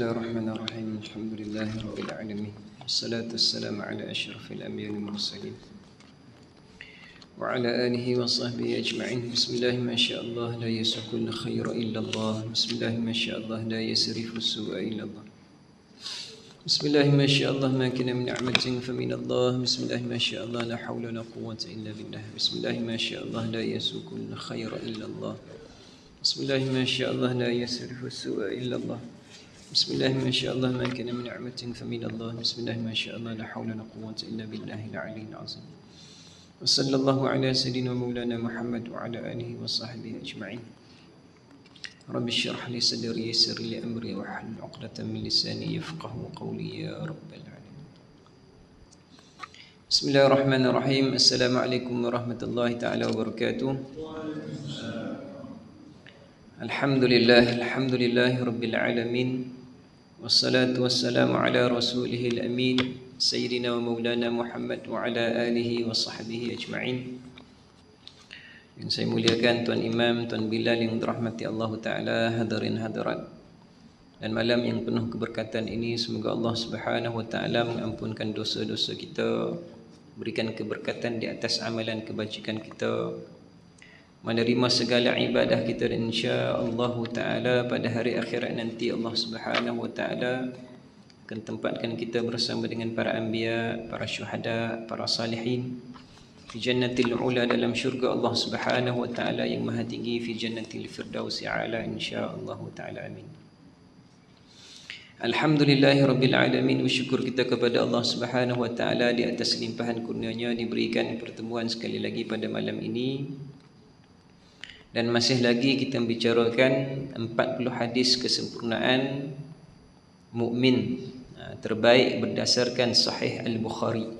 Bismillahirrahmanirrahim. Alhamdulillahirabbil alamin. Wassalatu wassalamu ala asyrafil anbiya'i wal mursalin wa ala alihi wa sahbihi ajma'in. Bismillah ma sya'allah la yasukul khaira illa Allah. Bismillah ma sya'allah la yasrifu su'a illa Allah. Bismillah ma sya'allah ma kana min ni'matin fa min Allah. Bismillah ma sya'allah la hawla wa la quwwata illa billah. Bismillah ma sya'allah la yasukul khaira illa Allah. Bismillah ma sya'allah la yasrifu su'a illa Allah. Bismillah ma sya'allah ma kana min ni'matin fa min Allah. Bismillah ma sya'allah la hawla wa la quwwata illa billahil aliyyil azim. Wa sallallahu ala sayyidina maulana Muhammad wa ala alihi wa sahbihi ajma'in. Rabbi shrah li sadri yassir li amri wa hlul 'uqdatam min lisani yafqahu qawli ya rabbal alamin. Bismillahirrahmanirrahim. Assalamualaikum warahmatullahi taala wabarakatuh. Alhamdulillahi rabbil alamin. Wassalatu wassalamu ala rasulihil amin Sayyidina wa maulana Muhammad wa ala alihi wa sahbihi ajma'in. Yang saya muliakan Tuan Imam, Tuan Bilal yang dirahmati Allah Ta'ala, hadirin hadirat. Dan malam yang penuh keberkatan ini, semoga Allah Subhanahu Wa Ta'ala mengampunkan dosa-dosa kita, berikan keberkatan di atas amalan kebajikan kita, menerima segala ibadah kita, dan insya-Allah Ta'ala pada hari akhirat nanti Allah Subhanahu Wa Ta'ala akan tempatkan kita bersama dengan para anbiya, para syuhada, para salihin fi jannatil ula, dalam syurga Allah Subhanahu Wa Ta'ala yang maha tinggi, fi jannatil firdausi a'la, insya-Allah Ta'ala, amin. Alhamdulillahi rabbil alamin. Bersyukur kita kepada Allah Subhanahu Wa Ta'ala di atas limpahan kurnia-Nya diberikan pertemuan sekali lagi pada malam ini. Dan masih lagi kita membicarakan 40 hadis kesempurnaan mukmin terbaik berdasarkan Sahih Al-Bukhari.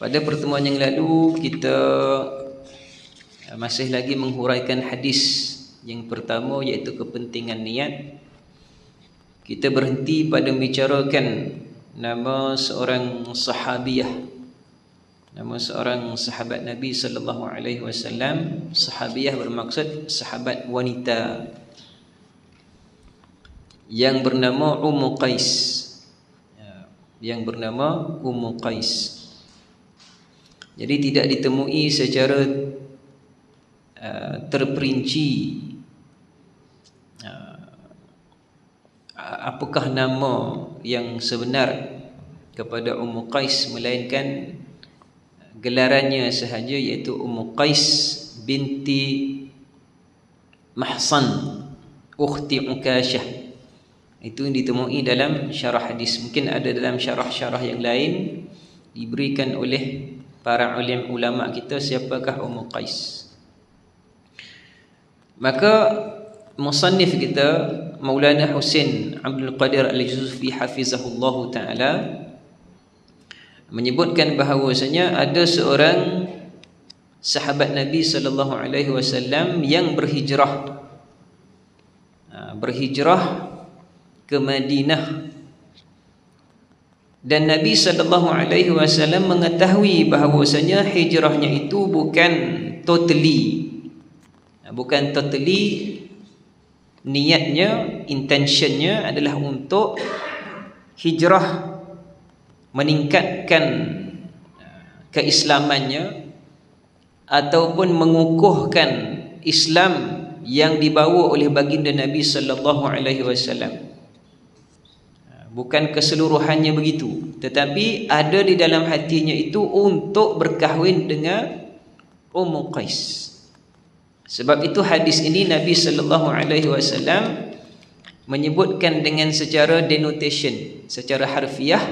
Pada pertemuan yang lalu kita masih lagi menghuraikan hadis yang pertama, iaitu kepentingan niat. Kita berhenti pada membicarakan nama seorang sahabiyah, nama seorang sahabat Nabi sallallahu alaihi wasallam. Sahabiyah bermaksud sahabat wanita yang bernama Ummu Qais. Yang bernama Ummu Qais. Jadi tidak ditemui secara terperinci apakah nama yang sebenar kepada Ummu Qais, melainkan gelarannya sahaja, iaitu Ummu Qais binti Mahsan ukhti Ukasyah. Itu yang ditemui dalam syarah hadis. Mungkin ada dalam syarah-syarah yang lain diberikan oleh para ulama kita siapakah Ummu Qais. Maka musannif kita Maulana Husain Abdul Qadir Al-Juzufi hafizahullah ta'ala menyebutkan bahawasanya ada seorang sahabat Nabi sallallahu alaihi wasallam yang berhijrah ke Madinah, dan Nabi sallallahu alaihi wasallam mengetahui bahawasanya hijrahnya itu bukan totally niatnya, intentionnya adalah untuk hijrah meningkatkan keislamannya ataupun mengukuhkan Islam yang dibawa oleh baginda Nabi sallallahu alaihi wasallam. Bukan keseluruhannya begitu, tetapi ada di dalam hatinya itu untuk berkahwin dengan Ummu Qais. Sebab itu hadis ini Nabi sallallahu alaihi wasallam menyebutkan dengan secara denotation, secara harfiah,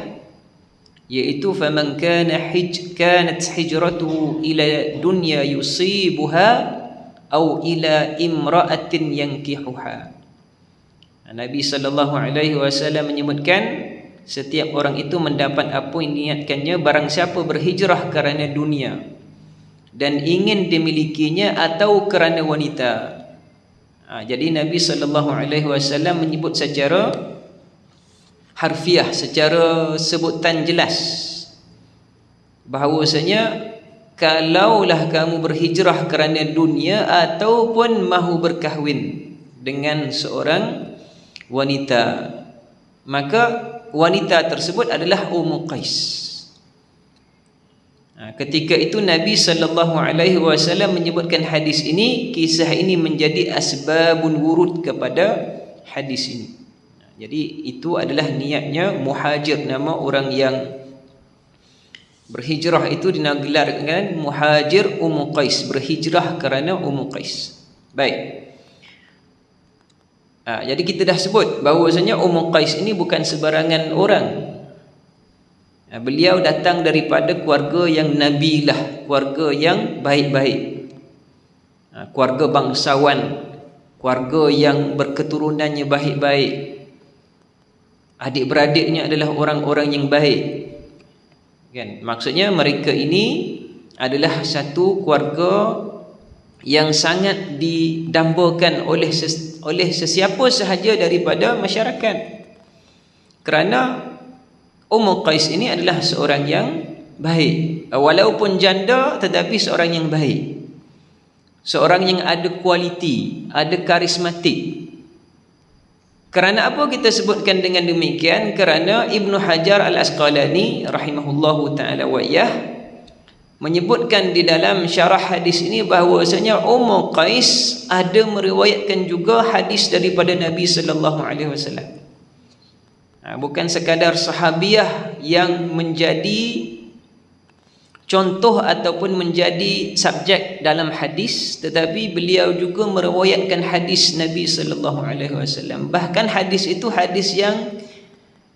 iaitu faman kanat hijratuhu ila dunya yusibuha au ila imra'atin yankihuha. Nabi sallallahu alaihi wasallam menyebutkan setiap orang itu mendapat apa yang diniatkannya barang siapa berhijrah kerana dunia dan ingin dimilikinya atau kerana wanita. Jadi Nabi sallallahu alaihi wasallam menyebut secara harfiah, secara sebutan jelas, bahawasanya kalaulah kamu berhijrah kerana dunia ataupun mahu berkahwin dengan seorang wanita, maka wanita tersebut adalah Ummu Qais. Ketika itu Nabi SAW menyebutkan hadis ini, kisah ini menjadi asbabun wurud kepada hadis ini. Jadi itu adalah niatnya muhajir, nama orang yang berhijrah itu dinagelarkan muhajir Ummu Qais, berhijrah kerana Ummu Qais. Baik. Jadi kita dah sebut bahawasanya Ummu Qais ini bukan sebarangan orang. Beliau datang daripada keluarga yang nabilah, keluarga yang baik-baik, keluarga bangsawan, keluarga yang berketurunannya baik-baik, adik-beradiknya adalah orang-orang yang baik, kan? Maksudnya mereka ini adalah satu keluarga yang sangat didambakan oleh sesiapa sahaja daripada masyarakat, kerana Ummu Qais ini adalah seorang yang baik, walaupun janda tetapi seorang yang baik, seorang yang ada kualiti, ada karismatik. Kerana apa kita sebutkan dengan demikian? Kerana Ibnu Hajar Al-Asqalani rahimahullahu ta'ala wa iyah menyebutkan di dalam syarah hadis ini bahawasanya Ummu Qais ada meriwayatkan juga hadis daripada Nabi sallallahu alaihi wasallam. Bukan sekadar sahabiah yang menjadi contoh ataupun menjadi subjek dalam hadis, tetapi beliau juga meriwayatkan hadis Nabi sallallahu alaihi wasallam. Bahkan hadis itu hadis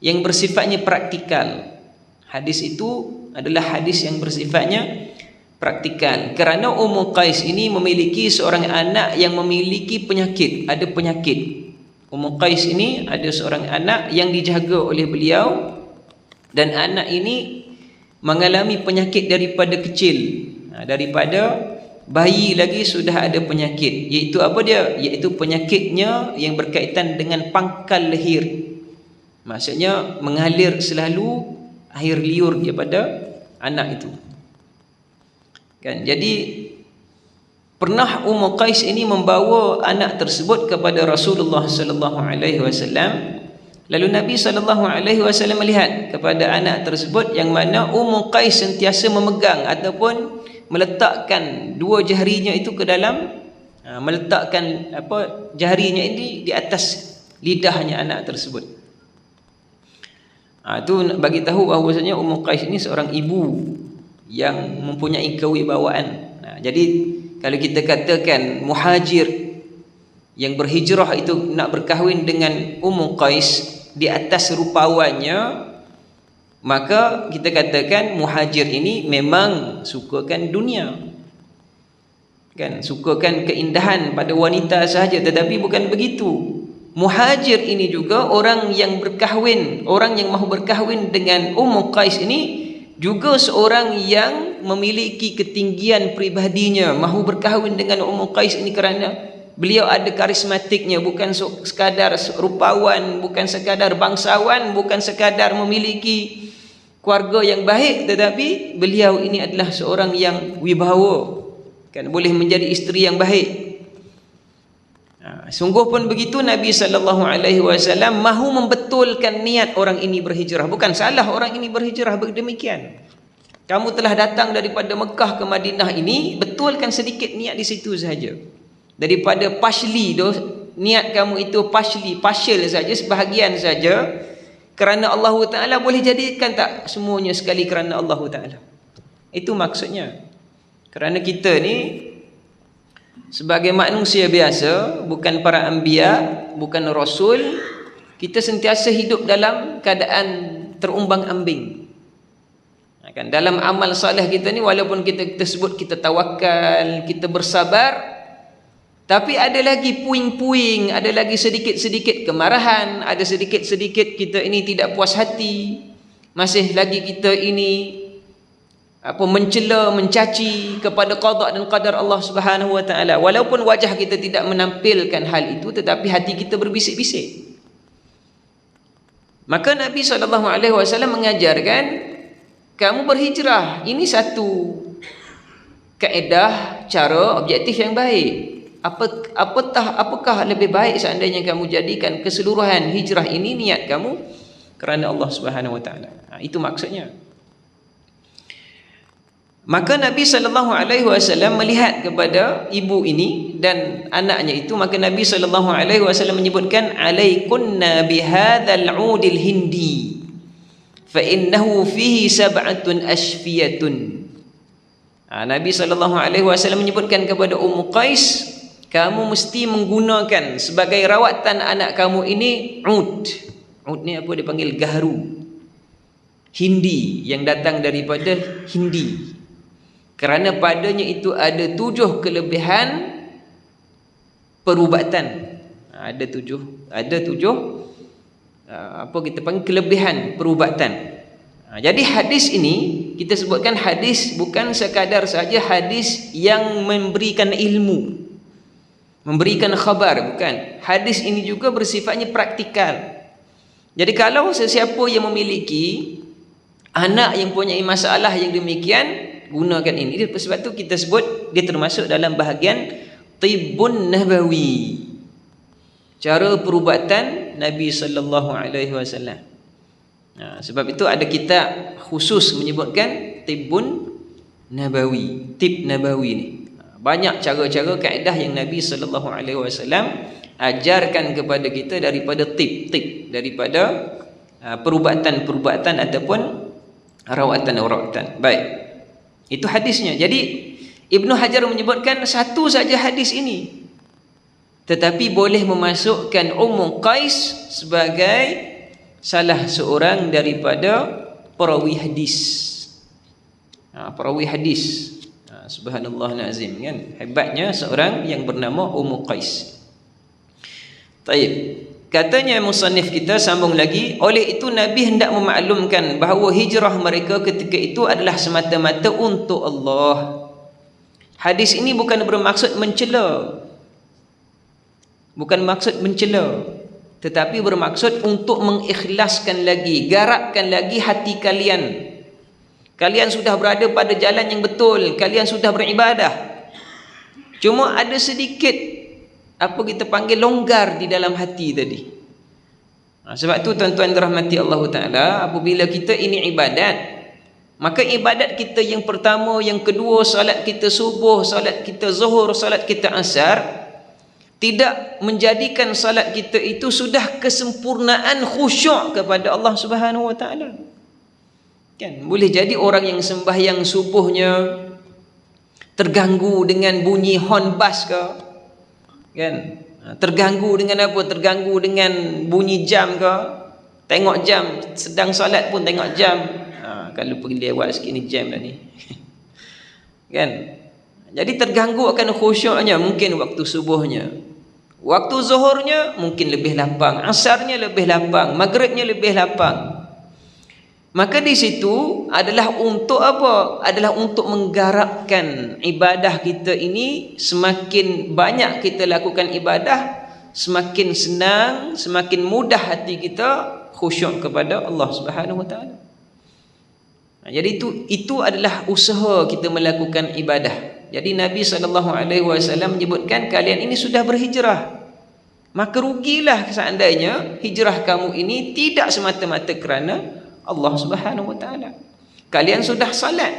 yang bersifatnya praktikal. Hadis itu adalah hadis yang bersifatnya praktikal. Kerana Ummu Qais ini memiliki seorang anak yang memiliki penyakit, ada penyakit. Ummu Qais ini ada seorang anak yang dijaga oleh beliau, dan anak ini mengalami penyakit daripada kecil, daripada bayi lagi sudah ada penyakit. Iaitu apa dia? Iaitu penyakitnya yang berkaitan dengan pangkal leher. Maksudnya mengalir selalu air liur daripada anak itu, kan? Jadi pernah Ummu Qais ini membawa anak tersebut kepada Rasulullah sallallahu alaihi wasallam. Lalu Nabi sallallahu alaihi wasallam melihat kepada anak tersebut yang mana Ummu Qais sentiasa memegang ataupun meletakkan dua jarinya itu ke dalam, meletakkan jarinya ini di atas lidahnya anak tersebut. Itu bagi tahu bahawasanya Ummu Qais ini seorang ibu yang mempunyai kewibawaan. Jadi kalau kita katakan muhajir yang berhijrah itu nak berkahwin dengan Ummu Qais di atas rupawannya, maka kita katakan muhajir ini memang sukakan dunia, kan? Sukakan keindahan pada wanita sahaja, tetapi bukan begitu. Muhajir ini juga orang yang berkahwin, orang yang mahu berkahwin dengan Ummu Qais ini juga seorang yang memiliki ketinggian pribadinya, mahu berkahwin dengan Ummu Qais ini kerana beliau ada karismatiknya, bukan sekadar rupawan, bukan sekadar bangsawan, bukan sekadar memiliki keluarga yang baik, tetapi beliau ini adalah seorang yang wibawa, kan? Boleh menjadi isteri yang baik. Sungguh pun begitu, Nabi sallallahu alaihi wasallam mahu membetulkan niat orang ini berhijrah. Bukan salah orang ini berhijrah demikian. Kamu telah datang daripada Mekah ke Madinah ini, betulkan sedikit niat di situ sahaja. Daripada partially niat kamu itu partial saja, sebahagian saja, kerana Allah Ta'ala, boleh jadikan tak semuanya sekali kerana Allah Ta'ala. Itu maksudnya. Kerana kita ni sebagai manusia biasa, bukan para anbiya, bukan rasul, kita sentiasa hidup dalam keadaan terumbang-ambing, kan? Dalam amal saleh kita ni, walaupun kita sebut kita tawakal, kita bersabar, tapi ada lagi puing-puing, ada lagi sedikit-sedikit kemarahan, ada sedikit-sedikit kita ini tidak puas hati, masih lagi kita ini mencela, mencaci kepada qada dan qadar Allah Subhanahu wa taala. Walaupun wajah kita tidak menampilkan hal itu, tetapi hati kita berbisik-bisik. Maka Nabi SAW mengajarkan, kamu berhijrah, ini satu kaedah, cara objektif yang baik. apakah lebih baik seandainya kamu jadikan keseluruhan hijrah ini niat kamu kerana Allah Subhanahu wa taala. Itu maksudnya. Maka Nabi SAW melihat kepada ibu ini dan anaknya itu, maka Nabi SAW menyebutkan, alaikunna bihadzal 'udil hindi fa innahu fihi sab'atun ashfiyatun. Nabi SAW menyebutkan kepada Ummu Qais, kamu mesti menggunakan sebagai rawatan anak kamu ini ud. Ud ni apa dipanggil? Gaharu. Hindi, yang datang daripada Hindi. Kerana padanya itu ada 7 kelebihan perubatan. Ada tujuh apa kita panggil kelebihan perubatan. Jadi hadis ini kita sebutkan hadis bukan sekadar saja hadis yang memberikan ilmu, memberikan khabar, bukan. Hadis ini juga bersifatnya praktikal. Jadi kalau sesiapa yang memiliki anak yang mempunyai masalah yang demikian, gunakan ini. Sebab tu kita sebut dia termasuk dalam bahagian tibbun nabawi, cara perubatan Nabi sallallahu alaihi wasallam. Sebab itu ada kitab khusus menyebutkan tibbun nabawi, tib nabawi ni. Banyak cara-cara kaedah yang Nabi sallallahu alaihi wasallam ajarkan kepada kita daripada tib, daripada perubatan-perubatan ataupun rawatan-rawatan. Baik. Itu hadisnya. Jadi Ibnu Hajar menyebutkan satu saja hadis ini, tetapi boleh memasukkan Ummu Qais sebagai salah seorang daripada perawi hadis. Perawi hadis. Subhanallah nazim, kan? Hebatnya seorang yang bernama Ummu Qais. Taib. Katanya musannif kita sambung lagi, oleh itu Nabi hendak memaklumkan bahawa hijrah mereka ketika itu adalah semata-mata untuk Allah. Hadis ini bukan bermaksud mencela. Bukan maksud mencela, tetapi bermaksud untuk mengikhlaskan lagi, garapkan lagi hati kalian. Kalian sudah berada pada jalan yang betul, kalian sudah beribadah. Cuma ada sedikit apa kita panggil longgar di dalam hati tadi. Sebab tu tuan-tuan dirahmati Allah Ta'ala, apabila kita ini ibadat, maka ibadat kita yang pertama, yang kedua, salat kita subuh, salat kita zuhur, salat kita asar, tidak menjadikan salat kita itu sudah kesempurnaan khusyuk kepada Allah Subhanahu Wa Ta'ala. Kan boleh jadi orang yang sembahyang subuhnya terganggu dengan bunyi hon bas ke, kan? Terganggu dengan apa? Terganggu dengan bunyi jam ke? Tengok jam, sedang solat pun tengok jam. Kalau pergi lewat sikit ni jam dah ni. Kan? Jadi terganggu akan khusyuknya mungkin waktu subuhnya. Waktu zuhurnya mungkin lebih lapang, asarnya lebih lapang, maghribnya lebih lapang. Maka di situ adalah untuk apa? Adalah untuk menggarapkan ibadah kita ini. Semakin banyak kita lakukan ibadah, semakin senang, semakin mudah hati kita khusyuk kepada Allah Subhanahu Wa Taala. Jadi itu adalah usaha kita melakukan ibadah. Jadi Nabi SAW menyebutkan, kalian ini sudah berhijrah, maka rugilah seandainya hijrah kamu ini tidak semata-mata kerana Allah Subhanahu Wa Taala. Kalian sudah salat,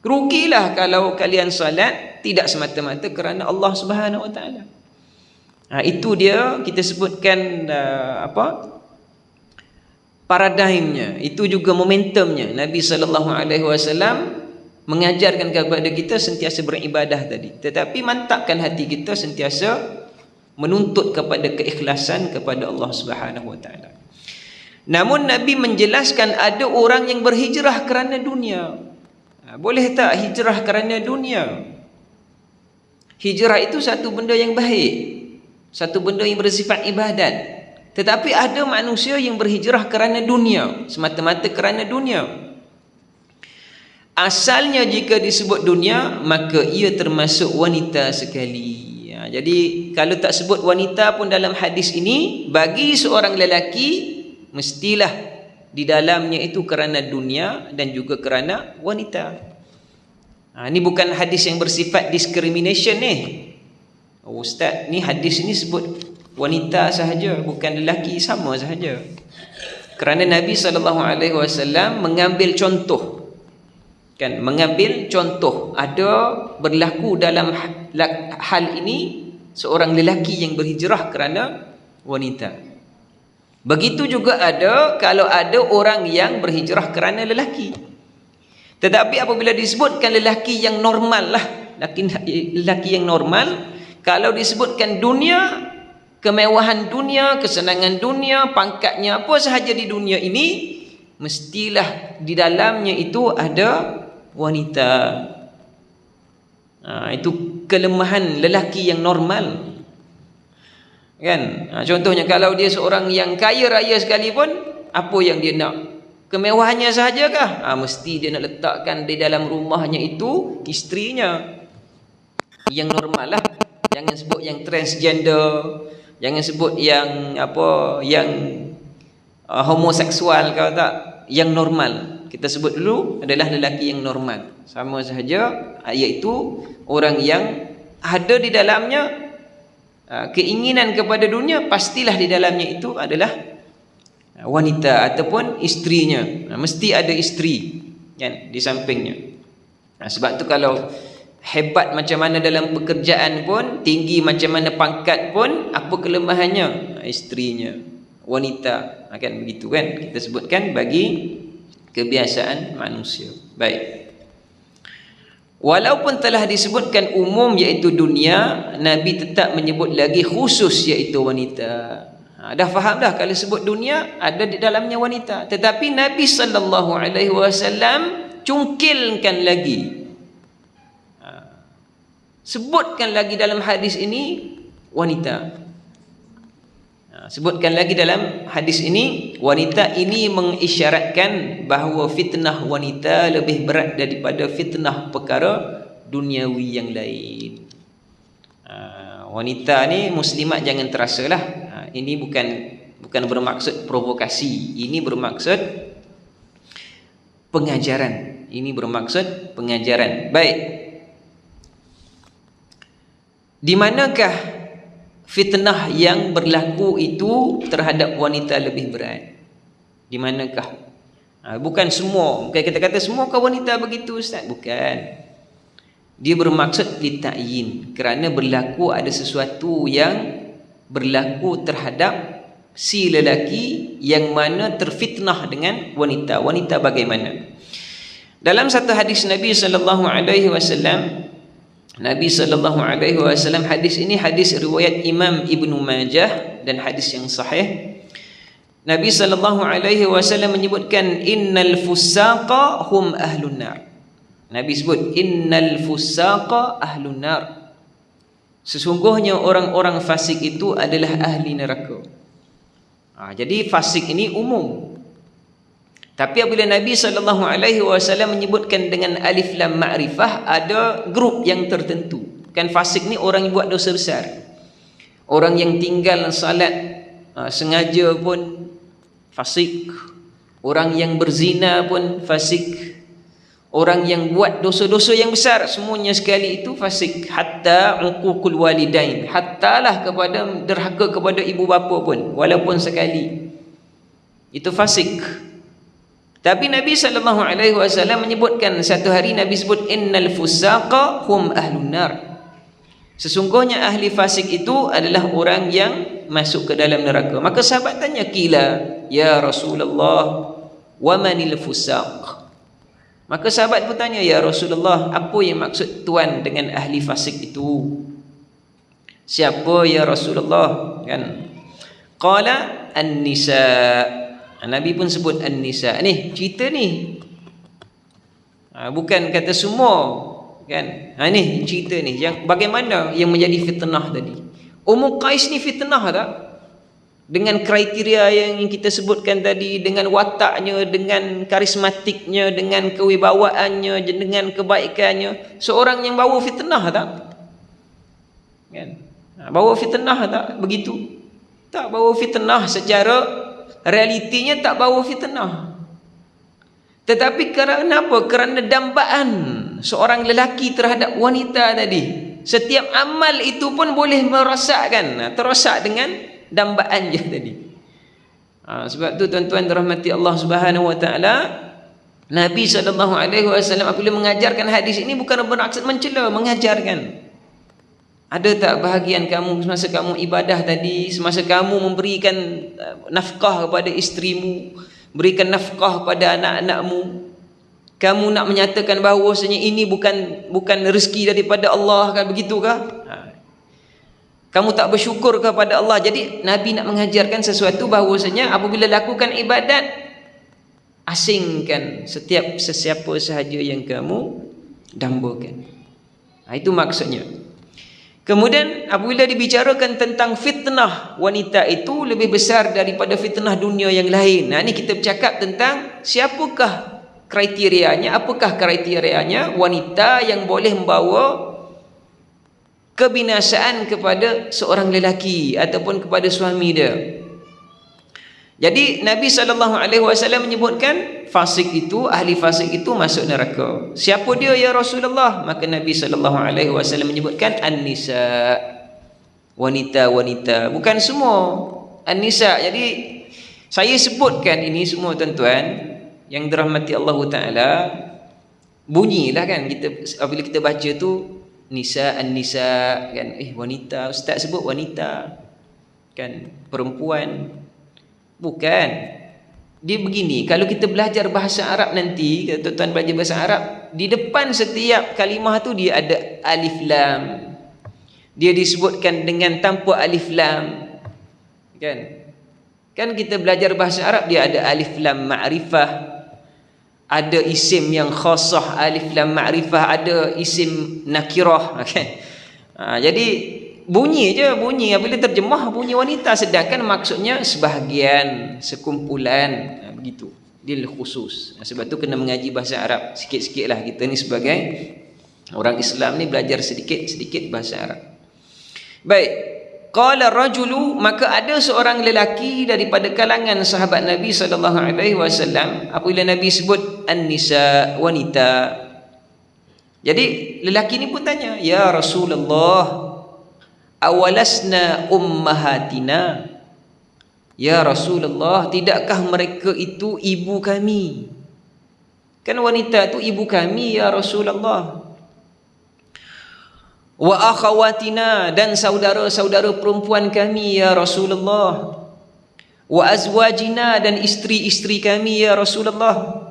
rugilah kalau kalian salat tidak semata-mata kerana Allah Subhanahu Wa Taala. Itu dia kita sebutkan paradigmnya, itu juga momentumnya. Nabi SAW mengajarkan kepada kita sentiasa beribadah tadi, tetapi mantapkan hati kita sentiasa menuntut kepada keikhlasan kepada Allah Subhanahu Wa Taala. Namun Nabi menjelaskan ada orang yang berhijrah kerana dunia. Boleh tak hijrah kerana dunia? Hijrah itu satu benda yang baik, satu benda yang bersifat ibadat. Tetapi ada manusia yang berhijrah kerana dunia, semata-mata kerana dunia. Asalnya jika disebut dunia, maka ia termasuk wanita sekali. Jadi kalau tak sebut wanita pun dalam hadis ini, bagi seorang lelaki mestilah di dalamnya itu kerana dunia dan juga kerana wanita. Ini bukan hadis yang bersifat discrimination ni. Ustaz, ni hadis ni sebut wanita sahaja, bukan lelaki sama sahaja. Kerana Nabi SAW mengambil contoh, kan, mengambil contoh. Ada berlaku dalam hal ini seorang lelaki yang berhijrah kerana wanita. Begitu juga ada kalau ada orang yang berhijrah kerana lelaki. Tetapi apabila disebutkan lelaki yang normal lah, lelaki yang normal, kalau disebutkan dunia, kemewahan dunia, kesenangan dunia, pangkatnya apa sahaja di dunia ini, mestilah di dalamnya itu ada wanita. Itu kelemahan lelaki yang normal, kan? Contohnya kalau dia seorang yang kaya raya sekalipun, apa yang dia nak? Kemewahannya sahajakah? Mesti dia nak letakkan di dalam rumahnya itu isterinya. Yang normal lah. Jangan sebut yang transgender, jangan sebut yang apa, yang homoseksual, kalau tak, yang normal. Kita sebut dulu adalah lelaki yang normal. Sama sahaja, iaitu orang yang ada di dalamnya keinginan kepada dunia, pastilah di dalamnya itu adalah wanita ataupun isterinya. Mesti ada isteri, kan, di sampingnya. Sebab tu kalau hebat macam mana dalam pekerjaan pun, tinggi macam mana pangkat pun, apa kelemahannya? Isterinya, wanita. Kan begitu, kan, kita sebutkan bagi kebiasaan manusia. Baik, walaupun telah disebutkan umum iaitu dunia, Nabi tetap menyebut lagi khusus iaitu wanita. Dah faham dah, kalau sebut dunia ada di dalamnya wanita. Tetapi Nabi SAW cungkilkan lagi, sebutkan lagi dalam hadis ini wanita. Sebutkan lagi dalam hadis ini wanita. Ini mengisyaratkan bahawa fitnah wanita lebih berat daripada fitnah perkara duniawi yang lain. Wanita ni muslimat jangan terasalah. Ini bukan bermaksud provokasi. Ini bermaksud pengajaran. Ini bermaksud pengajaran. Baik. Di manakah fitnah yang berlaku itu terhadap wanita lebih berat? Di manakah? Bukan semua. Bukan kita kata semua kau wanita begitu, Ustaz. Bukan. Dia bermaksud lita'yin, kerana berlaku ada sesuatu yang berlaku terhadap si lelaki yang mana terfitnah dengan wanita. Wanita bagaimana? Dalam satu hadis Nabi SAW, Nabi SAW, hadis ini hadis riwayat Imam Ibnu Majah dan hadis yang sahih. Nabi SAW menyebutkan innal fusaqa hum ahlun nar. Nabi sebut innal fusaqa ahlun nar. Sesungguhnya orang-orang fasik itu adalah ahli neraka. Jadi fasik ini umum. Tapi apabila Nabi SAW menyebutkan dengan alif lam ma'rifah, ada grup yang tertentu. Kan fasik ni orang yang buat dosa besar, orang yang tinggal salat sengaja pun fasik, orang yang berzina pun fasik, orang yang buat dosa-dosa yang besar, semuanya sekali itu fasik. Hatta uququl walidain, hattalah kepada derhaka kepada ibu bapa pun, walaupun sekali, itu fasik. Tapi Nabi SAW menyebutkan satu hari, Nabi sebut innal fusaqa hum ahlun nar. Sesungguhnya ahli fasik itu adalah orang yang masuk ke dalam neraka. Maka sahabat tanya, qila ya Rasulullah wa manil fusaq? Maka sahabat bertanya, ya Rasulullah, apa yang maksud tuan dengan ahli fasik itu? Siapa ya Rasulullah? Kan? Qala an-nisa. Nabi pun sebut an-nisa. Ni cerita ni, bukan kata semua, kan? Ni cerita ni yang bagaimana yang menjadi fitnah tadi. Ummu Qais ni fitnah tak? Dengan kriteria yang kita sebutkan tadi, dengan wataknya, dengan karismatiknya, dengan kewibawaannya, dengan kebaikannya, seorang yang bawa fitnah tak? Kan? Bawa fitnah tak? Begitu? Tak bawa fitnah secara realitinya, tak bawa fitnah. Tetapi kerana apa? Kerana dambaan seorang lelaki terhadap wanita tadi, Setiap amal itu pun boleh merosakkan. Terosak dengan dambaan je tadi. Sebab tu tuan-tuan dirahmati Allah Subhanahu Wa Taala, Nabi SAW apabila mengajarkan hadis ini bukan bermaksud mencela, mengajarkan. Ada tak bahagian kamu semasa kamu ibadah tadi, semasa kamu memberikan nafkah kepada isterimu, berikan nafkah kepada anak-anakmu, kamu nak menyatakan bahawasanya ini bukan rezeki daripada Allah, kan begitukah? Kamu tak bersyukur kepada Allah. Jadi Nabi nak mengajarkan sesuatu bahawasanya apabila lakukan ibadat, asingkan sesiapa sahaja yang kamu dambakan. Itu maksudnya. Kemudian apabila dibicarakan tentang fitnah wanita itu lebih besar daripada fitnah dunia yang lain. Ini kita bercakap tentang siapakah kriterianya, apakah kriterianya wanita yang boleh membawa kebinasaan kepada seorang lelaki ataupun kepada suami dia. Jadi Nabi SAW menyebutkan fasik itu, ahli fasik itu masuk neraka. Siapa dia ya Rasulullah? Maka Nabi SAW menyebutkan an-nisa, wanita-wanita. Bukan semua an-nisa. Jadi saya sebutkan ini semua tuan-tuan yang dirahmati Allah Ta'ala. Bunyilah kan kita apabila kita baca tu nisa, an-nisa kan, wanita, ustaz sebut wanita kan, perempuan. Bukan. Dia begini, kalau kita belajar bahasa Arab nanti, kalau tuan-tuan belajar bahasa Arab, di depan setiap kalimah tu dia ada alif lam. Dia disebutkan dengan tanpa alif lam. Kan kita belajar bahasa Arab, dia ada alif lam ma'rifah, ada isim yang khasah alif lam ma'rifah, ada isim nakirah, kan? Jadi bunyi apabila terjemah bunyi wanita, sedangkan maksudnya sebahagian, sekumpulan, begitu. Dia khusus. Sebab tu kena mengaji bahasa Arab sikit-sikit lah. Kita ni sebagai orang Islam ni belajar sedikit-sedikit bahasa Arab. Baik. Qala rajulu, maka ada seorang lelaki daripada kalangan sahabat Nabi SAW apabila Nabi sebut an-nisa, wanita. Jadi lelaki ni pun tanya, ya Rasulullah, awalasna ummahatina, ya Rasulullah, tidakkah mereka itu ibu kami? Kan wanita itu ibu kami ya Rasulullah. Wa akhawatina, dan saudara-saudara perempuan kami ya Rasulullah. Wa azwajina, dan isteri-isteri kami ya Rasulullah.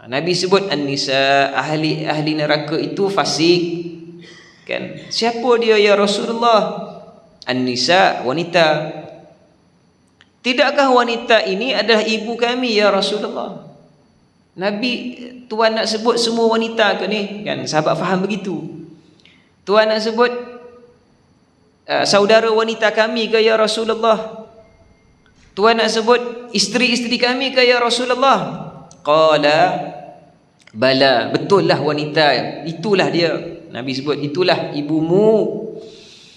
Nabi sebut an-nisa, ahli neraka itu fasik. Kan? Siapa dia ya Rasulullah? An-nisa, wanita. Tidakkah wanita ini adalah ibu kami ya Rasulullah? Nabi, Tuhan nak sebut semua wanita ke ni? Kan sahabat faham begitu. Tuhan nak sebut saudara wanita kami ke ya Rasulullah? Tuhan nak sebut isteri-isteri kami ke ya Rasulullah? Qala bala, betul lah wanita, itulah dia. Nabi sebut itulah ibumu,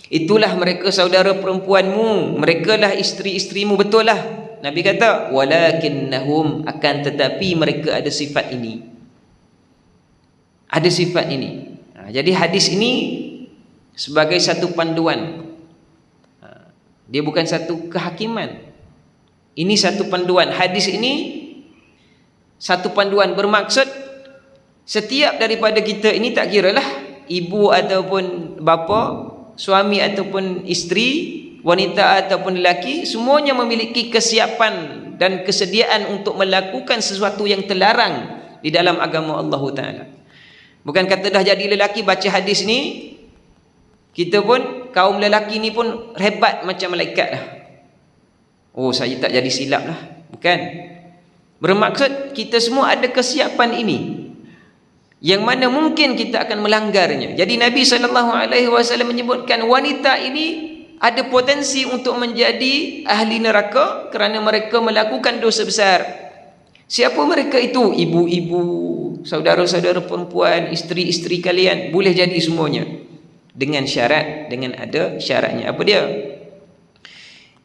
itulah mereka saudara perempuanmu, merekalah isteri-isterimu, betul lah. Nabi kata walakinnahum, akan tetapi mereka ada sifat ini, ada sifat ini. Jadi hadis ini sebagai satu panduan, dia bukan satu kehakiman. Ini satu panduan. Hadis ini satu panduan, bermaksud setiap daripada kita ini, tak kiralah ibu ataupun bapa, suami ataupun isteri, wanita ataupun lelaki, semuanya memiliki kesiapan dan kesediaan untuk melakukan sesuatu yang terlarang di dalam agama Allah Ta'ala. Bukan kata dah jadi lelaki baca hadis ni, kita pun kaum lelaki ni pun hebat macam malaikat dah. Oh, saya tak jadi silap lah. Bukan. Bermaksud kita semua ada kesiapan ini, yang mana mungkin kita akan melanggarnya. Jadi Nabi SAW menyebutkan wanita ini ada potensi untuk menjadi ahli neraka kerana mereka melakukan dosa besar. Siapa mereka itu? Ibu-ibu, saudara-saudara perempuan, isteri-isteri kalian, boleh jadi semuanya. Dengan syarat, dengan ada syaratnya. Apa dia?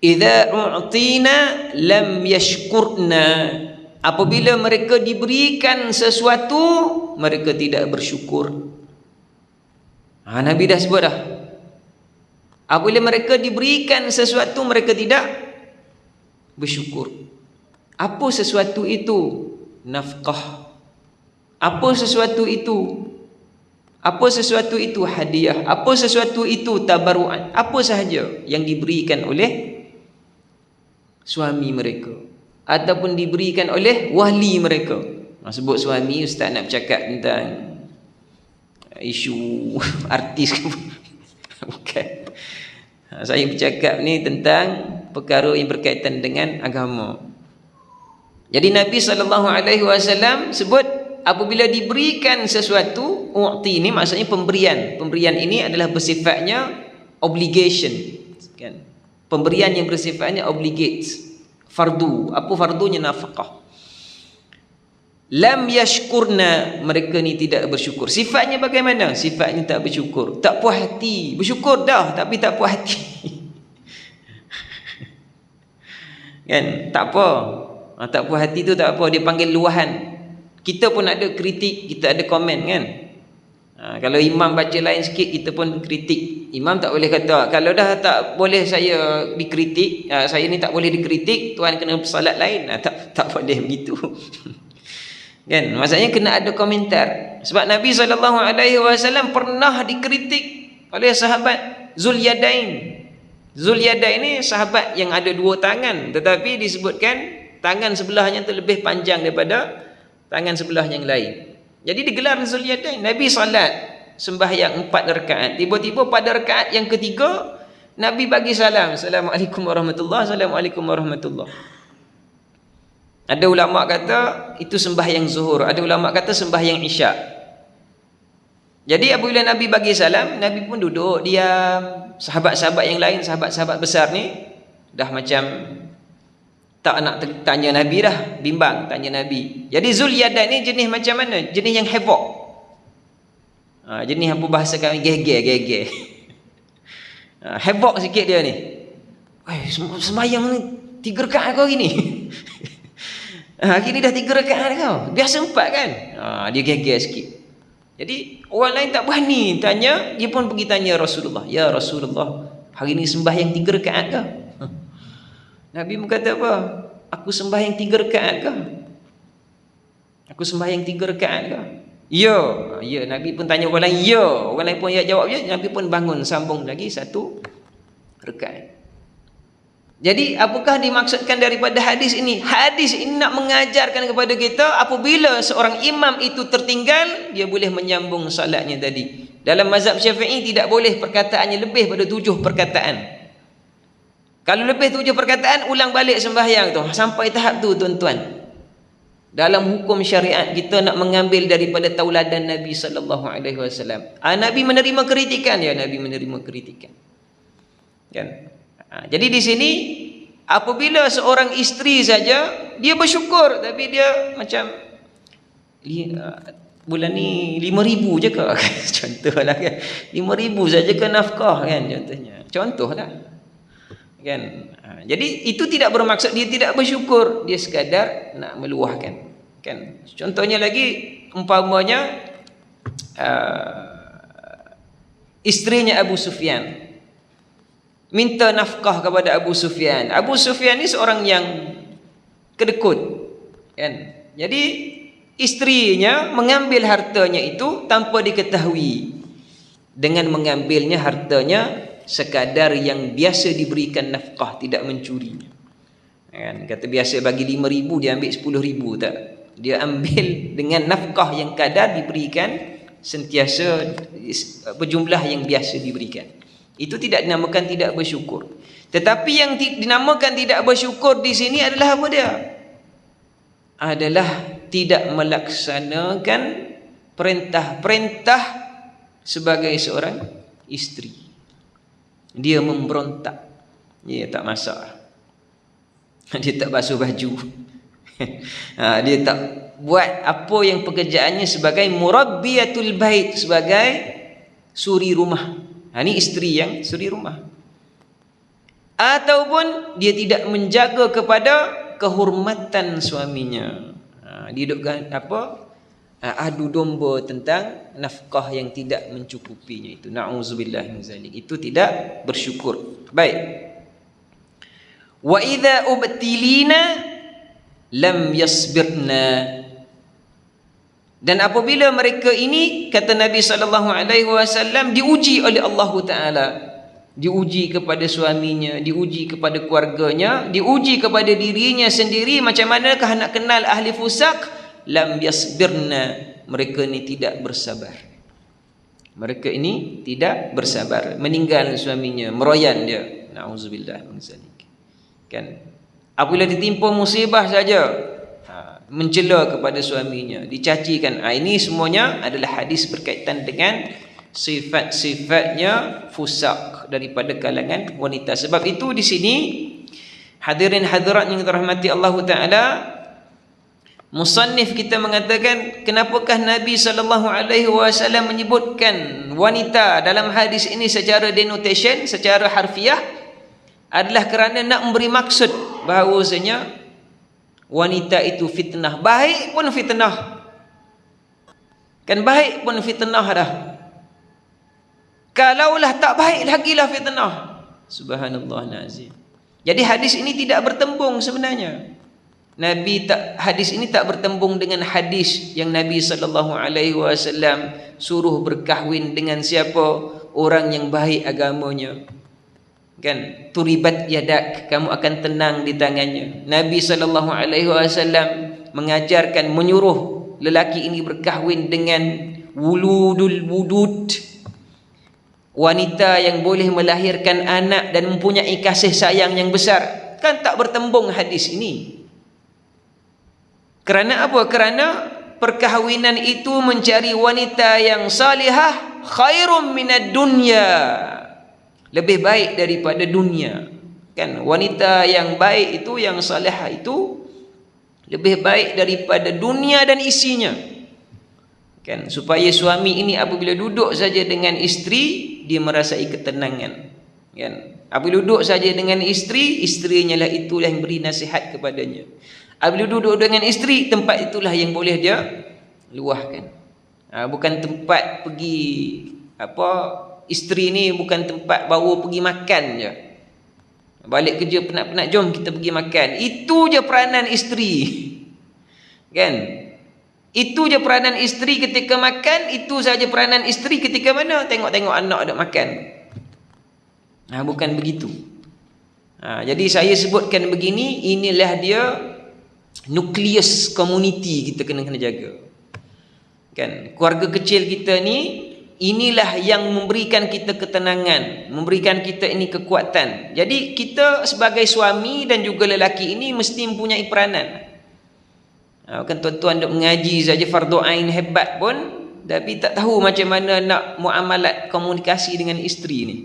Idza u'tina lam yashkurna, apabila mereka diberikan sesuatu, mereka tidak bersyukur. Nabi dah sebut dah. Apabila mereka diberikan sesuatu, mereka tidak bersyukur. Apa sesuatu itu? Nafkah. Apa sesuatu itu? Apa sesuatu itu? Hadiah. Apa sesuatu itu? Tabaruan. Apa sahaja yang diberikan oleh suami mereka ataupun diberikan oleh wali mereka. Sebut suami, ustaz nak bercakap tentang isu artis ke? Bukan. Saya bercakap ni tentang perkara yang berkaitan dengan agama. Jadi Nabi SAW sebut apabila diberikan sesuatu, u'ti ni maksudnya pemberian. Pemberian ini adalah bersifatnya obligation, kan? Pemberian yang bersifatnya obligate, fardu. Apa fardunya? Nafkah. Lam yashkurna, mereka ni tidak bersyukur. Sifatnya bagaimana? Sifatnya tak bersyukur, tak puas hati. Bersyukur dah tapi tak puas hati. Kan? Tak apa. Tak puas hati tu tak apa, dia panggil luahan. Kita pun ada kritik, kita ada komen, kan? Kalau imam baca lain sikit, kita pun kritik. Imam tak boleh kata, kalau dah tak boleh saya dikritik, saya ni tak boleh dikritik, tuan kena salat lain. Tak boleh begitu. Kan? Maksudnya kena ada komentar. Sebab Nabi SAW pernah dikritik oleh sahabat Zulyadain. Zulyadain ni sahabat yang ada dua tangan, tetapi disebutkan tangan sebelahnya tu lebih panjang daripada tangan sebelah yang lain. Jadi digelar Zulyadain. Nabi salat sembahyang 4 rakaat. Tiba-tiba pada rakaat yang ketiga, Nabi bagi salam. Assalamualaikum warahmatullahi, assalamualaikum warahmatullahi. Ada ulama kata itu sembahyang zuhur, ada ulama kata sembahyang isyak. Jadi apabila Nabi bagi salam, Nabi pun duduk diam. Sahabat-sahabat yang lain, sahabat-sahabat besar ni dah macam tak nak tanya Nabi dah, bimbang tanya Nabi. Jadi Zulyadain ni jenis macam mana? Jenis yang havoc. Jenis apa bahasa kami, geger. Havoc sikit dia ni. Sembahyang ni 3 rakaat kau gini. Kini dah 3 rakaat kau. Biasa 4 kan? Dia geger sikit. Jadi orang lain tak berani tanya, dia pun pergi tanya Rasulullah. Ya Rasulullah, hari ni sembahyang 3 rakaat kau? Nabi berkata apa? Aku sembahyang 3 rakaat ke? Aku sembahyang 3 rakaat ke? Ya. Ya, Nabi pun tanya orang lain. Ya. Orang lain pun ya jawab ya. Nabi pun bangun sambung lagi 1 rakaat. Jadi apakah dimaksudkan daripada hadis ini? Hadis ini nak mengajarkan kepada kita apabila seorang imam itu tertinggal, dia boleh menyambung salatnya tadi. Dalam mazhab Syafi'i tidak boleh perkataannya lebih pada 7 perkataan. Kalau lebih 7 perkataan, ulang balik sembahyang tu. Sampai tahap tu, tuan-tuan. Dalam hukum syariat, kita nak mengambil daripada tauladan Nabi SAW. Nabi menerima kritikan. Ya, Nabi menerima kritikan. Kan? Jadi di sini, apabila seorang isteri saja, dia bersyukur. Tapi dia macam, bulan ni 5,000 je ke? Contohlah kan. 5,000 saja ke nafkah kan? Contohlah. Kan? Jadi itu tidak bermaksud dia tidak bersyukur, dia sekadar nak meluahkan, kan? Contohnya lagi, umpamanya isterinya Abu Sufyan minta nafkah kepada Abu Sufyan. Abu Sufyan ni seorang yang kedekut, kan? Jadi isterinya mengambil hartanya itu tanpa diketahui, dengan mengambilnya hartanya sekadar yang biasa diberikan nafkah, tidak mencurinya. Kan? Kata biasa bagi 5,000, dia ambil 10,000, tak. Dia ambil dengan nafkah yang kadar diberikan, sentiasa berjumlah yang biasa diberikan. Itu tidak dinamakan tidak bersyukur. Tetapi yang dinamakan tidak bersyukur di sini adalah apa dia? Adalah tidak melaksanakan perintah-perintah sebagai seorang isteri. Dia memberontak. Dia tak masak. Dia tak basuh baju. Dia tak buat apa yang pekerjaannya sebagai murabbiyatul bait, sebagai suri rumah. Ini isteri yang suri rumah. Ataupun dia tidak menjaga kepada kehormatan suaminya. Dia duduk apa? adu domba tentang nafkah yang tidak mencukupinya itu. Na'udzubillah min zalik. Itu tidak bersyukur. Baik. Wa idza ubtilina lam yasbirna. Dan apabila mereka ini, kata Nabi SAW, diuji oleh Allah Ta'ala, diuji kepada suaminya, diuji kepada keluarganya, diuji kepada dirinya sendiri, macam manakah nak kenal ahli fusak, lam yasbirna, mereka ni tidak bersabar. Mereka ini tidak bersabar, meninggal suaminya, meroyan dia. Na'udzubillah min zalik. Kan, apabila ditimpa musibah saja, mencela kepada suaminya, dicacikan. Ini semuanya adalah hadis berkaitan dengan sifat-sifatnya fusak daripada kalangan wanita. Sebab itu di sini hadirin hadirat yang dirahmati Allah Taala, musannif kita mengatakan, kenapakah Nabi SAW menyebutkan wanita dalam hadis ini secara denotation, secara harfiah, adalah kerana nak memberi maksud bahawasanya wanita itu fitnah. Baik pun fitnah. Kan baik pun fitnah dah. Kalaulah tak baik lagilah fitnah. Subhanallah nazim. Jadi hadis ini tidak bertembung sebenarnya. Hadis ini tak bertembung dengan hadis yang Nabi SAW suruh berkahwin dengan siapa? Orang yang baik agamanya. Kan, turibat yadak, kamu akan tenang di tangannya. Nabi SAW mengajarkan, menyuruh lelaki ini berkahwin dengan wuludul wudud, wanita yang boleh melahirkan anak dan mempunyai kasih sayang yang besar. Kan tak bertembung hadis ini. Kerana apa? Kerana perkahwinan itu mencari wanita yang salihah khairum minad dunya, lebih baik daripada dunia. Kan, wanita yang baik itu, yang salihah itu lebih baik daripada dunia dan isinya. Kan, supaya suami ini apabila duduk saja dengan isteri, dia merasai ketenangan. Kan, apabila duduk saja dengan isteri, isterinya lah itulah yang beri nasihat kepadanya. Apabila duduk dengan isteri, tempat itulah yang boleh dia luahkan. Bukan tempat pergi isteri ni bukan tempat bawa pergi makan je. Balik kerja penat-penat, jom kita pergi makan. Itu je peranan isteri. Kan? Itu je peranan isteri ketika makan. Itu saja peranan isteri ketika mana? Tengok-tengok anak ada makan. Bukan begitu. Jadi saya sebutkan begini, inilah dia nukleus community kita kena jaga. Kan? Keluarga kecil kita ni, inilah yang memberikan kita ketenangan, memberikan kita ini kekuatan. Jadi kita sebagai suami dan juga lelaki ini mesti mempunyai peranan. Kan tuan-tuan duk mengaji saja fardu ain hebat pun, tapi tak tahu macam mana nak muamalat komunikasi dengan isteri ni.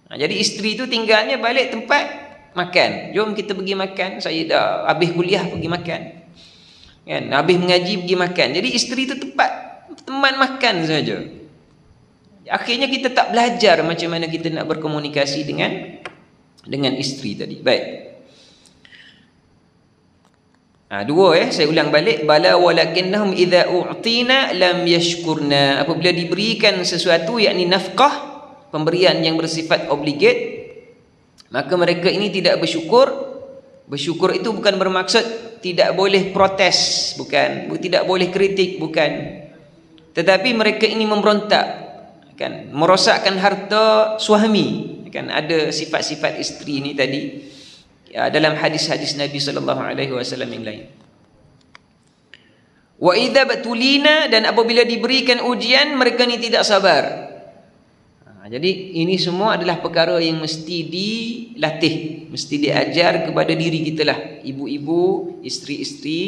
Jadi isteri tu tinggalnya balik tempat makan. Jom kita pergi makan. Saya dah habis kuliah pergi makan. Kan, habis mengaji pergi makan. Jadi isteri tu teman makan saja. Akhirnya kita tak belajar macam mana kita nak berkomunikasi dengan isteri tadi. Baik. Dua saya ulang balik. Bala walakinnahum idza u'tina lam yashkurna. Apabila diberikan sesuatu, yakni nafkah, pemberian yang bersifat obligate, maka mereka ini tidak bersyukur. Bersyukur itu bukan bermaksud tidak boleh protes, bukan. Tidak boleh kritik, bukan. Tetapi mereka ini memberontak, kan, merosakkan harta suami. Kan ada sifat-sifat isteri ni tadi dalam hadis-hadis Nabi SAW yang lain. Wa idza batulina, dan apabila diberikan ujian, mereka ni tidak sabar. Jadi ini semua adalah perkara yang mesti dilatih, mesti diajar kepada diri kita lah. Ibu-ibu, isteri-isteri,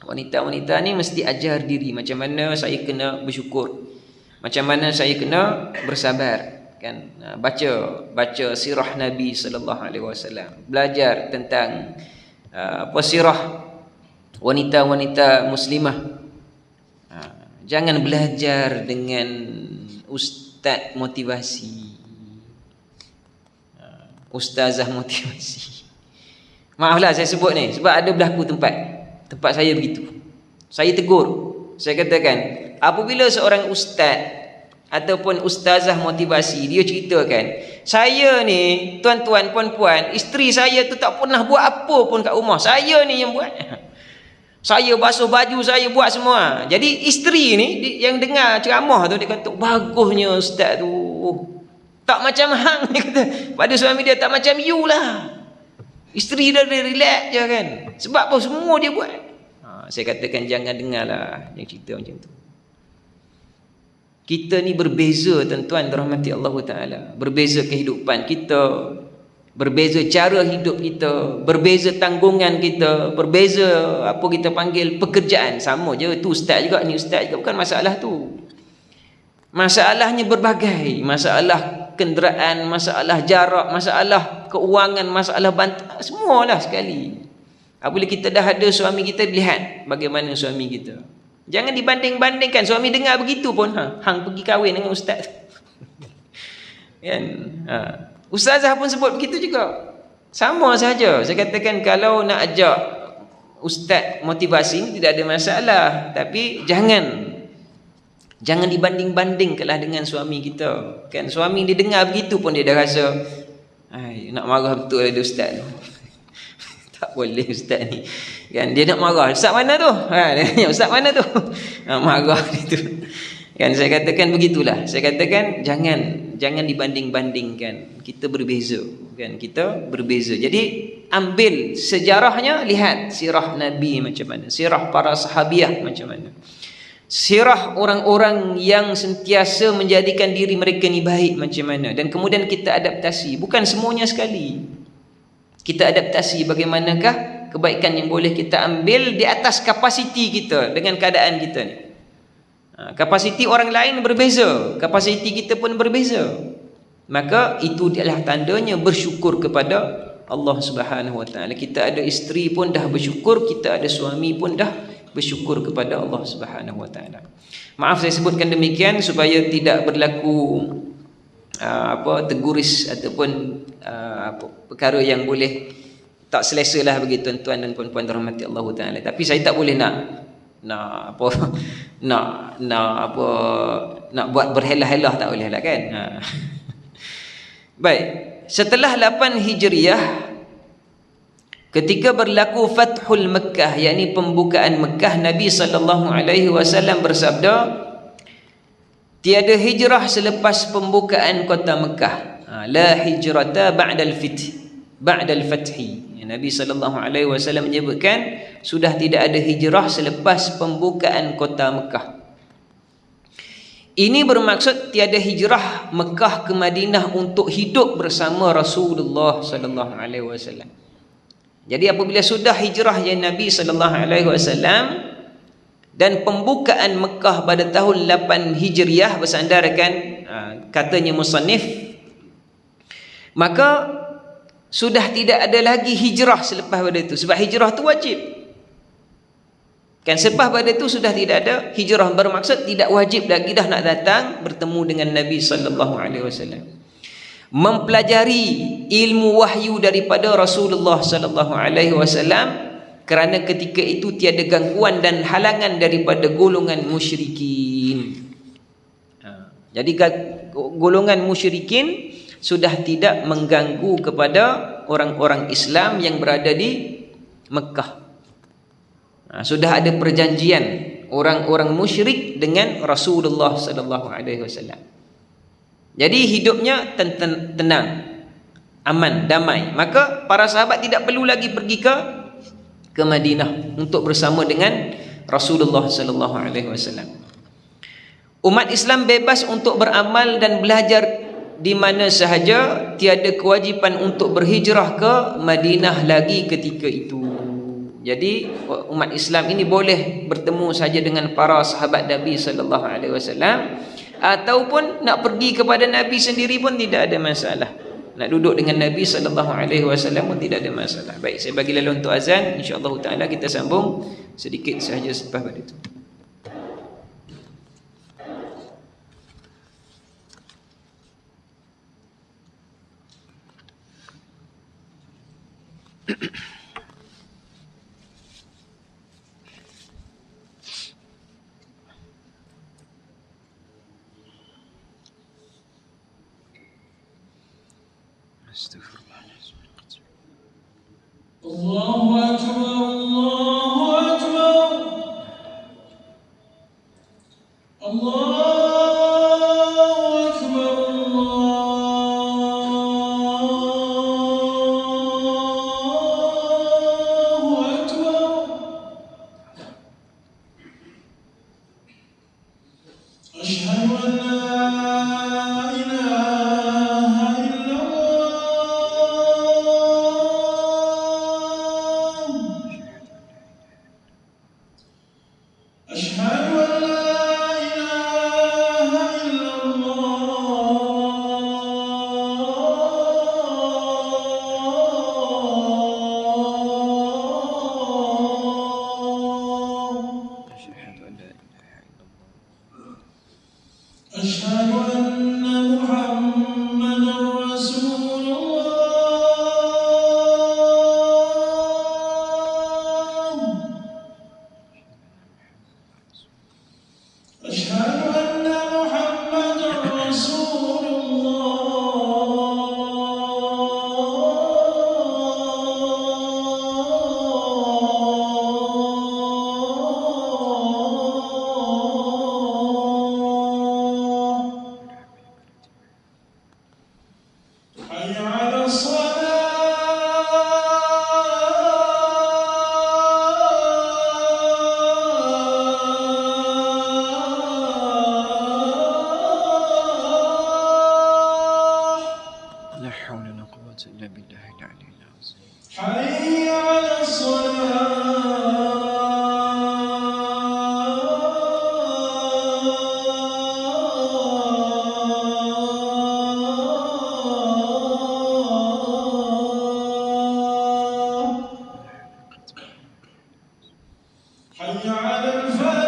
wanita-wanita ni mesti ajar diri macam mana saya kena bersyukur, macam mana saya kena bersabar. Kan, baca sirah Nabi SAW, belajar tentang sirah wanita-wanita muslimah. Jangan belajar dengan ustaz motivasi, ustazah motivasi. Maaflah saya sebut ni sebab ada berlaku tempat saya begitu. Saya tegur, Saya katakan, apabila seorang ustaz ataupun ustazah motivasi dia ceritakan, saya ni tuan-tuan puan-puan, isteri saya tu tak pernah buat apa pun kat rumah, saya ni yang buat. Saya basuh baju, saya buat semua. Jadi isteri ni yang dengar ceramah tu dia kata, bagusnya ustaz tu, tak macam hang, dia kata pada suami dia, tak macam you lah. Isteri dia relax je kan, sebab apa, semua dia buat. Saya katakan jangan dengarlah yang cerita macam tu. Kita ni berbeza tuan-tuan dirahmati Allah Ta'ala. Berbeza kehidupan kita, berbeza cara hidup kita, berbeza tanggungan kita, berbeza apa kita panggil pekerjaan. Sama je, tu ustaz juga, ni ustaz juga, bukan masalah tu. Masalahnya berbagai. Masalah kenderaan, masalah jarak, masalah keuangan, masalah bantuan, semualah sekali. Apabila kita dah ada suami kita, lihat bagaimana suami kita. Jangan dibanding-bandingkan. Suami dengar begitu pun, hang pergi kahwin dengan ustaz. Kan? Ustazah pun sebut begitu juga. Sama saja. Saya katakan kalau nak ajak ustaz motivasi ni tidak ada masalah, tapi jangan dibanding-bandingkanlah dengan suami kita. Kan suami dia dengar begitu pun dia dah rasa, ai nak marah betul ada ustaz tu. Tak boleh ustaz ni. Kan dia nak marah. Ustaz mana tu? Dia tanya ustaz mana tu? Marah gitu. Kan saya katakan begitulah. Saya katakan jangan dibanding-bandingkan. Kita berbeza, kan? Kita berbeza. Jadi ambil sejarahnya, lihat sirah Nabi macam mana, sirah para sahabiah macam mana, sirah orang-orang yang sentiasa menjadikan diri mereka ni baik macam mana, dan kemudian kita adaptasi. Bukan semuanya sekali. Kita adaptasi bagaimanakah kebaikan yang boleh kita ambil di atas kapasiti kita dengan keadaan kita ni. Kapasiti orang lain berbeza, kapasiti kita pun berbeza. Maka itu adalah tandanya bersyukur kepada Allah Subhanahu Wa Taala. Kita ada isteri pun dah bersyukur, kita ada suami pun dah bersyukur kepada Allah Subhanahu Wa Taala. Maaf saya sebutkan demikian supaya tidak berlaku terguris ataupun perkara yang boleh tak selesa lah bagi tuan-tuan dan puan-puan dirahmati Allah Taala. Tapi saya tak boleh nak buat berhelah-helah, tak boleh lah kan. Baik, setelah 8 Hijriah, ketika berlaku Fathul Makkah, yakni pembukaan Makkah, Nabi SAW bersabda, tiada hijrah selepas pembukaan kota Mekah. La hijrata ba'dal fathi. Nabi SAW menyebutkan sudah tidak ada hijrah selepas pembukaan kota Mekah. Ini bermaksud tiada hijrah Mekah ke Madinah untuk hidup bersama Rasulullah SAW. Jadi apabila sudah hijrah yang Nabi SAW dan pembukaan Mekah pada tahun 8 Hijriah bersandarkan katanya musannif, maka sudah tidak ada lagi hijrah selepas pada itu, sebab hijrah itu wajib. Kan selepas pada itu sudah tidak ada hijrah, bermaksud tidak wajib lagi dah nak datang bertemu dengan Nabi SAW, mempelajari ilmu wahyu daripada Rasulullah SAW, kerana ketika itu tiada gangguan dan halangan daripada golongan musyrikin. Jadi golongan musyrikin sudah tidak mengganggu kepada orang-orang Islam yang berada di Mekah. Sudah ada perjanjian orang-orang musyrik dengan Rasulullah SAW. Jadi hidupnya tenang, aman, damai. Maka para sahabat tidak perlu lagi pergi ke Madinah untuk bersama dengan Rasulullah SAW. Umat Islam bebas untuk beramal dan belajar di mana sahaja, tiada kewajipan untuk berhijrah ke Madinah lagi ketika itu. Jadi umat Islam ini boleh bertemu saja dengan para sahabat Nabi SAW, ataupun nak pergi kepada Nabi sendiri pun tidak ada masalah. Nak duduk dengan Nabi SAW pun tidak ada masalah. Baik, saya bagi lalu untuk azan. InsyaAllah ta'ala kita sambung sedikit sahaja selepas pada itu. Allahu Akbar, Allahu Akbar, Allahu Akbar, Allahu Akbar. Asyhadu an la ilaha illallah. Asyhadu an la ilaha illallah. أشهد أن محمدا رسول الله. أشهد أن محمدا رسول الله. حي على الصلاة. لا حول ولا قوة إلا بالله العلي العظيم. حي على الصلاة. حي على الفلاح.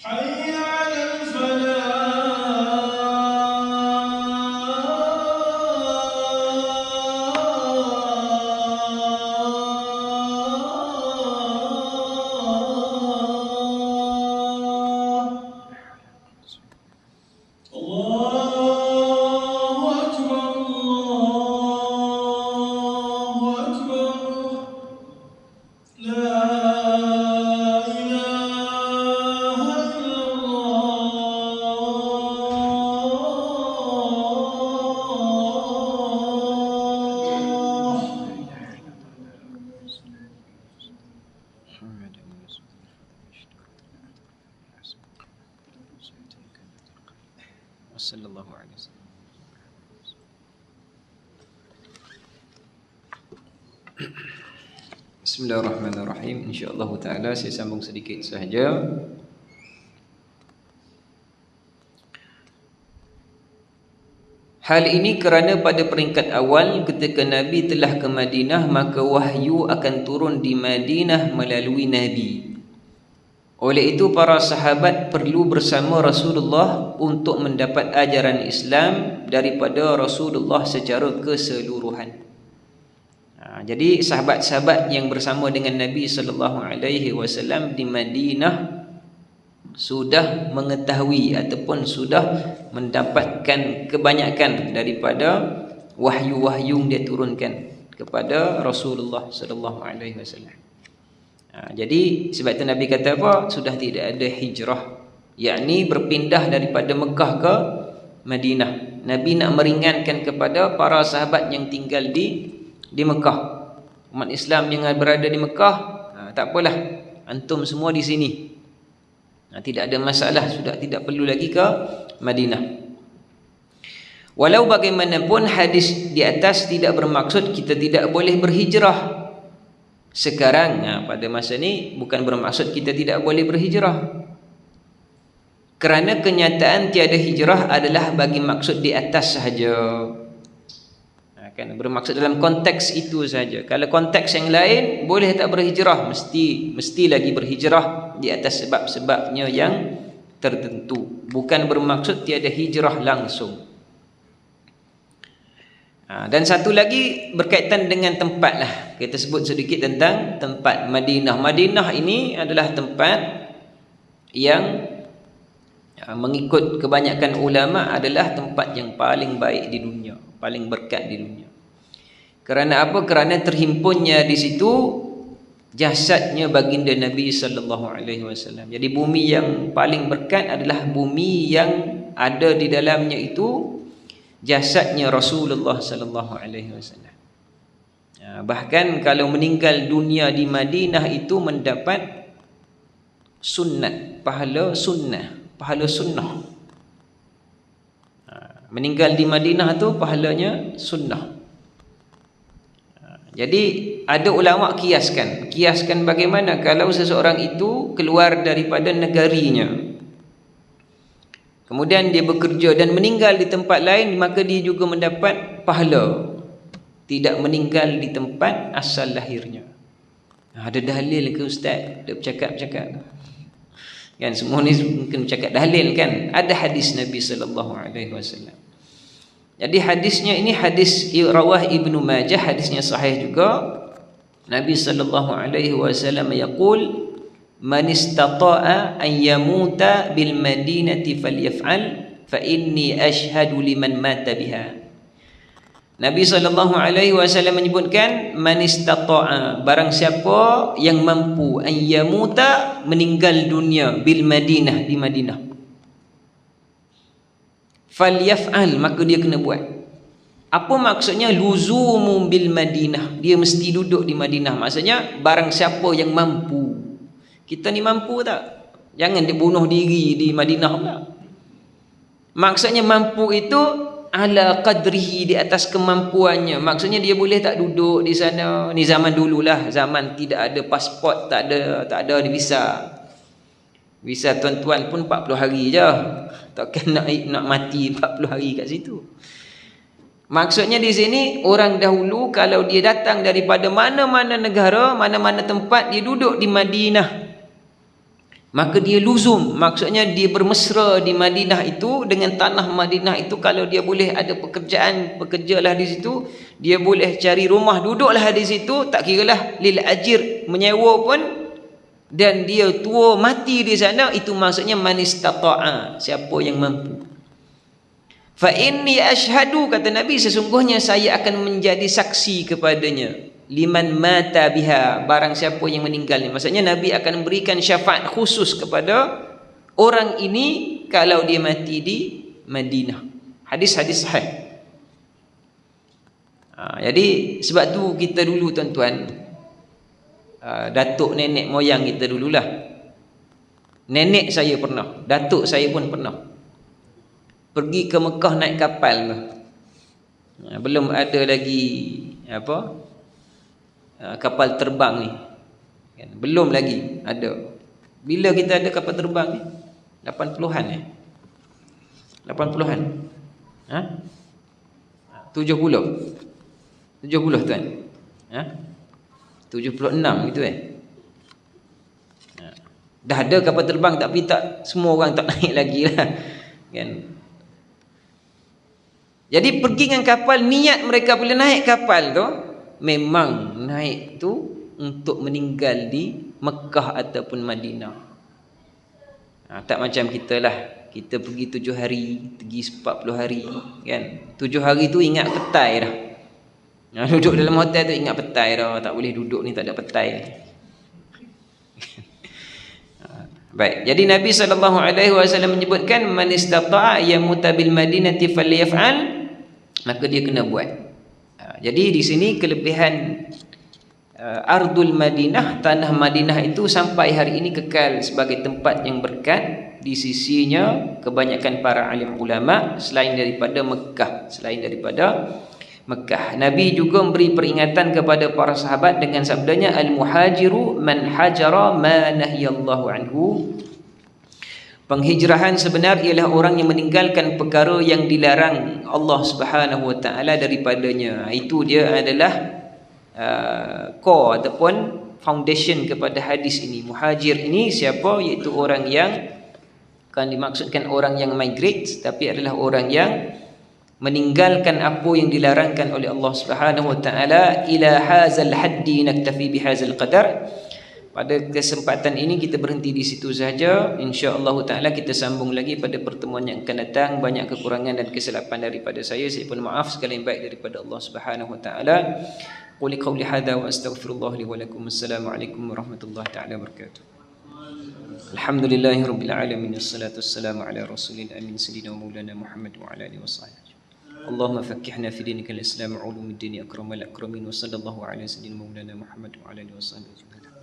حي على الفلاح. الله أكبر، الله أكبر. لا إله إلا الله. محمد رسول الله. وصلى الله عليه وسلم. Bismillahirrahmanirrahim. InsyaAllah ta'ala saya sambung sedikit sahaja. Hal ini kerana pada peringkat awal ketika Nabi telah ke Madinah, maka wahyu akan turun di Madinah melalui Nabi. Oleh itu para sahabat perlu bersama Rasulullah untuk mendapat ajaran Islam daripada Rasulullah secara keseluruhan. Jadi sahabat-sahabat yang bersama dengan Nabi SAW di Madinah sudah mengetahui ataupun sudah mendapatkan kebanyakan daripada wahyu-wahyu yang dia turunkan kepada Rasulullah SAW. Jadi sebab itu Nabi kata apa? Sudah tidak ada hijrah, yakni berpindah daripada Mekah ke Madinah. Nabi nak meringankan kepada para sahabat yang tinggal di Mekah. Umat Islam yang berada di Mekah, tak apalah, antum semua di sini. Tidak ada masalah, sudah tidak perlu lagi ke Madinah. Walau bagaimanapun hadis di atas tidak bermaksud kita tidak boleh berhijrah. Sekarang pada masa ni bukan bermaksud kita tidak boleh berhijrah. Kerana kenyataan tiada hijrah adalah bagi maksud di atas sahaja. Kan bermaksud dalam konteks itu saja. Kalau konteks yang lain boleh tak berhijrah, mesti lagi berhijrah di atas sebab-sebabnya yang tertentu. Bukan bermaksud tiada hijrah langsung. Dan satu lagi berkaitan dengan tempat lah. Kita sebut sedikit tentang tempat Madinah. Madinah ini adalah tempat yang mengikut kebanyakan ulama adalah tempat yang paling baik di dunia, paling berkat di dunia. Kerana apa? Kerana terhimpunnya di situ jasadnya baginda Nabi sallallahu alaihi wasallam. Jadi bumi yang paling berkat adalah bumi yang ada di dalamnya itu jasadnya Rasulullah sallallahu alaihi wasallam. Bahkan kalau meninggal dunia di Madinah itu mendapat sunnat, pahala sunnah. Meninggal di Madinah tu pahalanya sunnah. Jadi ada ulama kiaskan bagaimana kalau seseorang itu keluar daripada negarinya, kemudian dia bekerja dan meninggal di tempat lain, maka dia juga mendapat pahala tidak meninggal di tempat asal lahirnya. Ada dalil ke ustaz? Dia bercakap-cakap kan, semua ni mungkin bercakap dalil kan. Ada hadis Nabi sallallahu alaihi wasallam. Jadi hadisnya ini hadis rawah Ibnu Majah, hadisnya sahih juga. Nabi sallallahu alaihi wasallam yaqul man istata'a an yamuta bil madinati falyaf'al fa inni ashhadu liman mata biha. Nabi sallallahu alaihi wasallam menyebutkan man istata'a, barang siapa yang mampu an yamuta, meninggal dunia, bil Madinah, di Madinah, falyaf'al, maka dia kena buat. Apa maksudnya luzumu bil Madinah? Dia mesti duduk di Madinah. Maksudnya barang siapa yang mampu. Kita ni mampu tak? Jangan dia bunuh diri di Madinah pula. Maksudnya mampu itu ala qadrihi, di atas kemampuannya. Maksudnya dia boleh tak duduk di sana. Ni zaman dululah, zaman tidak ada pasport, tak ada visa. Visa tuan-tuan pun 40 hari je. Takkan nak mati 40 hari kat situ. Maksudnya di sini orang dahulu kalau dia datang daripada mana-mana negara, mana-mana tempat, dia duduk di Madinah, maka dia luzum, maksudnya dia bermesra di Madinah itu, dengan tanah Madinah itu. Kalau dia boleh ada pekerjaan, bekerjalah di situ. Dia boleh cari rumah, duduklah di situ. Tak kiralah lil ajir, menyewa pun. Dan dia tua mati di sana, itu maksudnya man istata'a, siapa yang mampu. Fa inni ashhadu, kata Nabi, sesungguhnya saya akan menjadi saksi kepadanya, liman mata biha, barang siapa yang meninggal ni. Maksudnya Nabi akan memberikan syafaat khusus kepada orang ini kalau dia mati di Madinah. Hadis-hadis sahih. Jadi sebab tu kita dulu tuan-tuan, datuk nenek moyang kita dululah, nenek saya pernah, datuk saya pun pernah pergi ke Mekah naik kapal tu. Belum ada lagi kapal terbang ni kan? Belum lagi ada. Bila kita ada kapal terbang ni? 80-an 80-an 70 tuan, 76 gitu dah ada kapal terbang, tapi tak semua orang tak naik lagi lah kan. Jadi pergi dengan kapal, niat mereka bila naik kapal tu memang naik tu untuk meninggal di Mekah ataupun Madinah. Tak macam kita lah, kita pergi 7 hari, pergi 40 hari kan. 7 hari tu ingat petai dah. Duduk dalam hotel tu ingat petai dah, tak boleh duduk ni, tak ada petai. Baik, jadi Nabi SAW menyebutkan man istata'a yamuta bil madinati falyaf'al, maka dia kena buat. Jadi di sini kelebihan Ardul Madinah, tanah Madinah itu sampai hari ini kekal sebagai tempat yang berkat di sisinya kebanyakan para alim ulama selain daripada Mekah. Nabi juga memberi peringatan kepada para sahabat dengan sabdanya, al-muhajiru man hajara ma nahiyallahu anhu. Penghijrahan sebenar ialah orang yang meninggalkan perkara yang dilarang Allah Subhanahu wa taala daripadanya. Itu dia adalah core ataupun foundation kepada hadis ini. Muhajir ini siapa? Iaitu orang yang, kan dimaksudkan orang yang migrate, tapi adalah orang yang meninggalkan apa yang dilarangkan oleh Allah Subhanahu wa taala. Ila hazal haddi naktafi bihazal qadar. Pada kesempatan ini kita berhenti di situ sahaja. Insya-Allah taala kita sambung lagi pada pertemuan yang akan datang. Banyak kekurangan dan kesilapan daripada saya pun maaf, segala yang baik daripada Allah Subhanahu wa taala. Quli qawli hadza wa astaghfirullah li wa lakum. Assalamualaikum warahmatullahi taala wabarakatuh. Alhamdulillahirabbil alamin, wassalatu wassalamu ala rasulil amin sayyidina maulana Muhammad wa ala alihi wasahbihi. Allahumma faqqihna fi dinikal Islam wa ulumuddin akramal akramin wa sallallahu ala sayyidina maulana Muhammad wa ala alihi wasahbihi.